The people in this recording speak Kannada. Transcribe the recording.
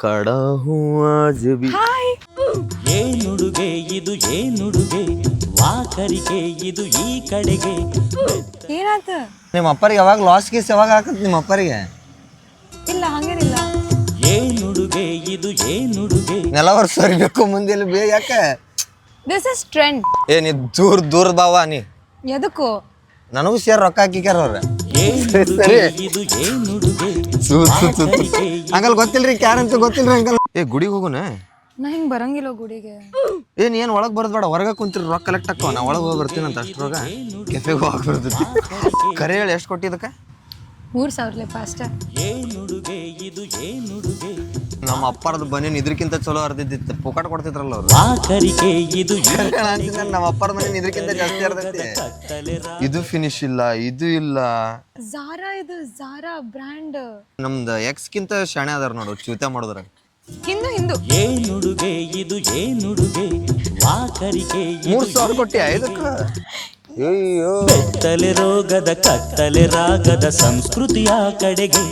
खड़ा हूँ आज भी ಹಾಯ್ ಏನುಡುಗೆ ಇದು ಏನುಡುಗೆ ವಾಕರಿಕೆ ಇದು ಈ ಕಡೆಗೆ ಏನಾತ ನಿಮ್ಮ ಅಪ್ಪರಿಗೆ ಯಾವಾಗ ಲಾಸ್ ಗೀಸ್ ಯಾವಾಗ ಹಾಕತ್ ನಿಮ್ಮ ಅಪ್ಪರಿಗೆ ಇಲ್ಲ ಹಂಗೇನಿಲ್ಲ ಏನುಡುಗೆ ಇದು ಏನುಡುಗೆ ನೆಲ ವರ್ಷಬೇಕು ಮುಂದೆ ಬೇಗ ಯಾಕೆ ದಿಸ್ ಇಸ್ ಟ್ರೆಂಡ್ ಏ ನೀ ದೂರ ಬಾವ ನೀ ಎದಕ್ಕೂ ನನಗೂ ಸೇರ್ ರೊಕ್ಕ ಹಾಕಿಕ್ಯಾರ ಅವ್ರ ಏನುಡುಗೆ ಇದು ಏನುಡುಗೆ ವಾಕರಿಕೆ ಅಂಕಲ್ ಗೊತ್ತಿಲ್ರಿ ಯಾರಂತ ಗೊತ್ತಿಲ್ರಿ ಅಂಕಲ್ ಏ ಗುಡಿಗೆ ಹೋಗುನ ನಾ ಹಿಂಗ್ ಬರಂಗಿಲ್ಲ ಗುಡಿಗೆ ಏನ್ ಏನ್ ಒಳಗ್ ಬರೋದ್ ಬೇಡ ಹೊರಗ ಕುಂತಿರಿ ರೊಕ್ಕ ಕಲೆಕ್ಟ್ ಹಾಕೋ ನಾ ಒಳಗೆ ಹೋಗಿ ಬರ್ತೀನಿ ಅಂತ ಅಷ್ಟ್ರೊಳಗ ಕೆಫೆಗೆ ಹೋಗಿ ಬರ್ತೈತಿ ಕರೆ ಹೇಳಿ ಎಷ್ಟು ಕೊಟ್ಟಿದ್ದಕ್ಕ 3,000 ಫಾಸ್ಟ್ ಏನುಡುಗೆ ಇದು ಏನುಡುಗೆ ನಮ್ಮ ಅಪ್ಪರದು ಬನ್ನಿ ಇದ್ರಕ್ಕಿಂತ ಚಲೋ ಅರ್ದಿದ್ದಿತ್ತು ಪುಕಾಟ್ ಕೊಡ್ತಿದ್ರಲ್ಲ ಅವ್ರು ವಾಕರಿಕೆ ಇದು ಈ ನಮ್ಮ ಅಪ್ಪರ ಮನೆ ಇದ್ರಕ್ಕಿಂತ ಜಾಸ್ತಿ ಅರ್ದೈತಿ ಇದು ಫಿನಿಶ್ ಇಲ್ಲ ಇದು ಇಲ್ಲ ಝಾರಾ ಇದು ಝಾರಾ ಬ್ರ್ಯಾಂಡ್ ನಮ್ದು ಎಕ್ಸ್ಕಿಂತ ಶಾಣೆ ಅದಾರ ನೋಡು ಚೂತ ಮಾಡಿದ್ರ ಹಿಂದು ಏನುಡುಗೆ ಇದು ಏನುಡುಗೆ ವಾಕರಿಕೆ ಇದು 3,000 ಕೊಟ್ಟಿ ಇದಕ್ಕ ಅಯ್ಯೋ ಬೆತ್ತಲೆ ರೋಗದ ಕತ್ತಲೆ ರಾಗದ ಸಂಸ್ಕೃತಿಯ ಕಡೆಗೆ